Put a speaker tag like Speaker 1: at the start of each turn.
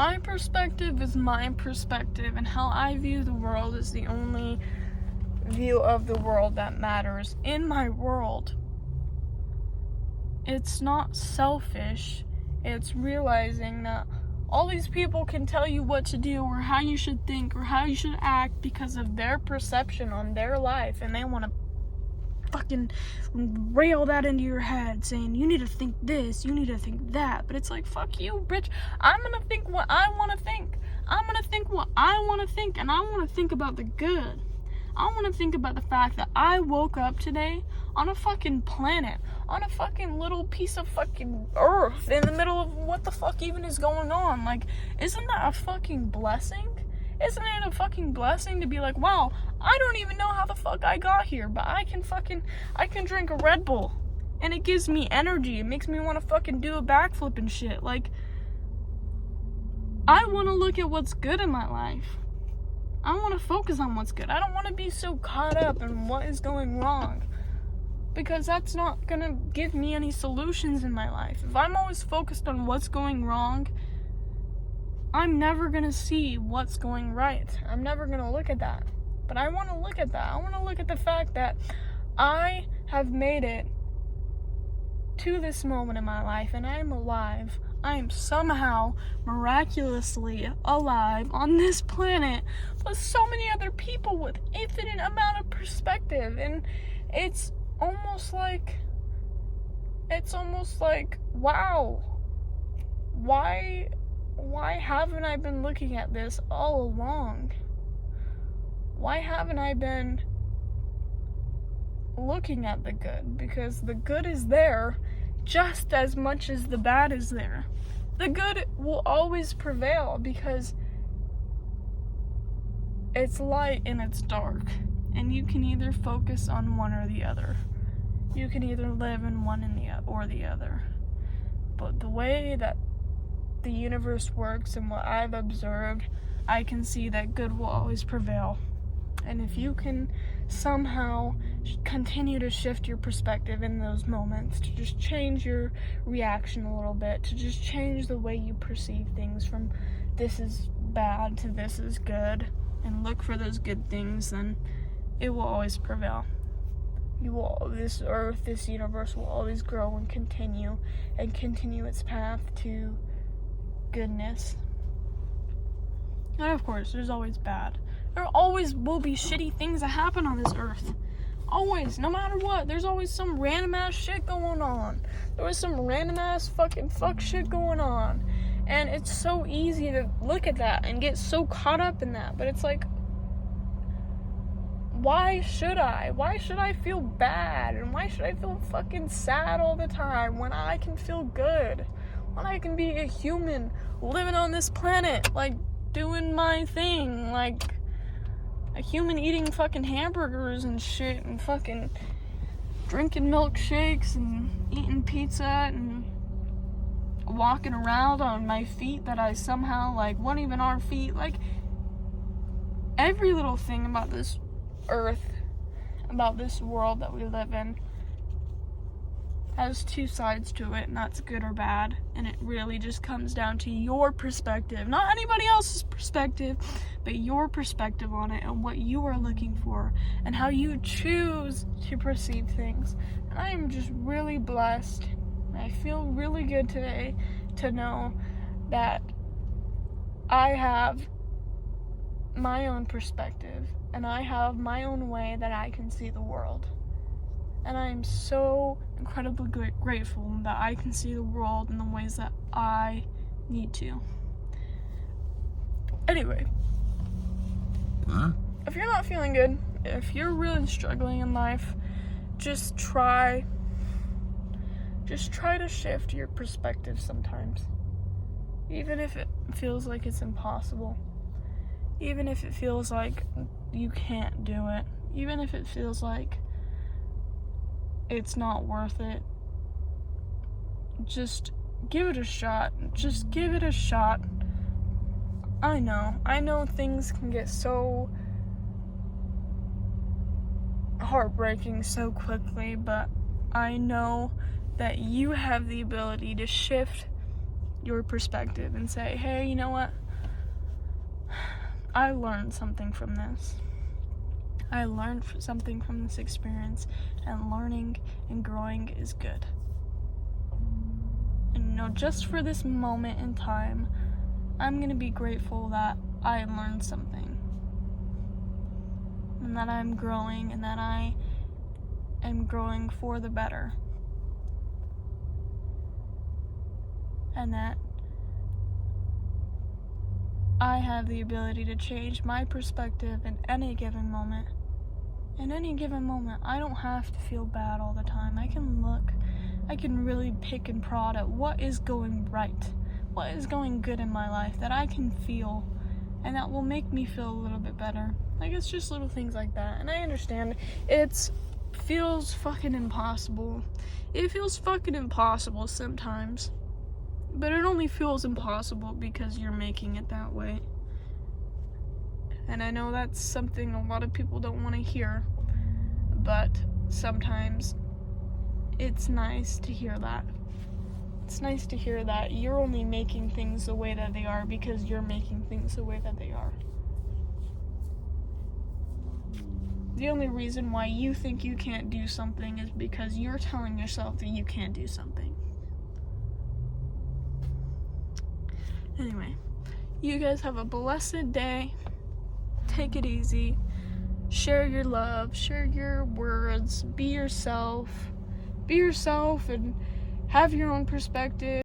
Speaker 1: My perspective is my perspective, and how I view the world is the only view of the world that matters. In my world, it's not selfish, it's realizing that all these people can tell you what to do or how you should think or how you should act because of their perception on their life, and they want to fucking rail that into your head saying you need to think this, you need to think that. But it's like, fuck you, bitch. I'm gonna think what I want to think. I'm gonna think what I want to think, and I want to think about the good. I want to think about the fact that I woke up today on a fucking planet, on a fucking little piece of fucking earth in the middle of what the fuck even is going on. Like, isn't that a fucking blessing? Isn't it a fucking blessing to be like, wow, I don't even know how the fuck I got here, but I can drink a Red Bull, and it gives me energy. It makes me want to fucking do a backflip and shit. Like, I want to look at what's good in my life. I want to focus on what's good. I don't want to be so caught up in what is going wrong, because that's not going to give me any solutions in my life. If I'm always focused on what's going wrong, I'm never going to see what's going right. I'm never going to look at that. But I want to look at that. I want to look at the fact that I have made it to this moment in my life, and I am alive. I am somehow miraculously alive on this planet with so many other people with infinite amount of perspective, and it's almost like wow, why haven't I been looking at this all along? Why haven't I been looking at the good? Because the good is there just as much as the bad is there. The good will always prevail because it's light and it's dark, and you can either focus on one or the other. You can either live in one or the other. But the way that the universe works and what I've observed, I can see that good will always prevail. And if you can somehow continue to shift your perspective in those moments, to just change your reaction a little bit, to just change the way you perceive things from this is bad to this is good, and look for those good things, then it will always prevail. This earth, this universe will always grow and continue its path to goodness. And of course, there's always bad. There always will be shitty things that happen on this earth. Always, no matter what. There's always some random ass shit going on. There was some random ass fucking fuck shit going on. And it's so easy to look at that and get so caught up in that. But it's like, why should I? Why should I feel bad? And why should I feel fucking sad all the time when I can feel good? When I can be a human living on this planet, like, doing my thing, like a human eating fucking hamburgers and shit, and fucking drinking milkshakes and eating pizza and walking around on my feet that I somehow, like, weren't even our feet. Like, every little thing about this earth, about this world that we live in, has two sides to it, and that's good or bad. And it really just comes down to your perspective, not anybody else's perspective, but your perspective on it and what you are looking for and how you choose to perceive things. And I am just really blessed. I feel really good today to know that I have my own perspective and I have my own way that I can see the world. And I am so incredibly grateful that I can see the world in the ways that I need to. Anyway, if you're not feeling good, if you're really struggling in life, just try to shift your perspective sometimes. Even if it feels like it's impossible. Even if it feels like you can't do it. Even if it feels like it's not worth it. Just give it a shot. Just give it a shot. I know things can get so heartbreaking so quickly, but I know that you have the ability to shift your perspective and say, hey, you know what? I learned something from this. I learned something from this experience, and learning and growing is good. And just for this moment in time, I'm going to be grateful that I learned something. And that I'm growing, and that I am growing for the better. And that I have the ability to change my perspective in any given moment. In any given moment, I don't have to feel bad all the time. I can really pick and prod at what is going right, what is going good in my life that I can feel, and that will make me feel a little bit better. Like, it's just little things like that. And I understand it feels fucking impossible. It feels fucking impossible sometimes. But it only feels impossible because you're making it that way. And I know that's something a lot of people don't want to hear, but sometimes it's nice to hear that. It's nice to hear that you're only making things the way that they are because you're making things the way that they are. The only reason why you think you can't do something is because you're telling yourself that you can't do something. Anyway, you guys have a blessed day. Take it easy. Share your love. Share your words. Be yourself. Be yourself and have your own perspective.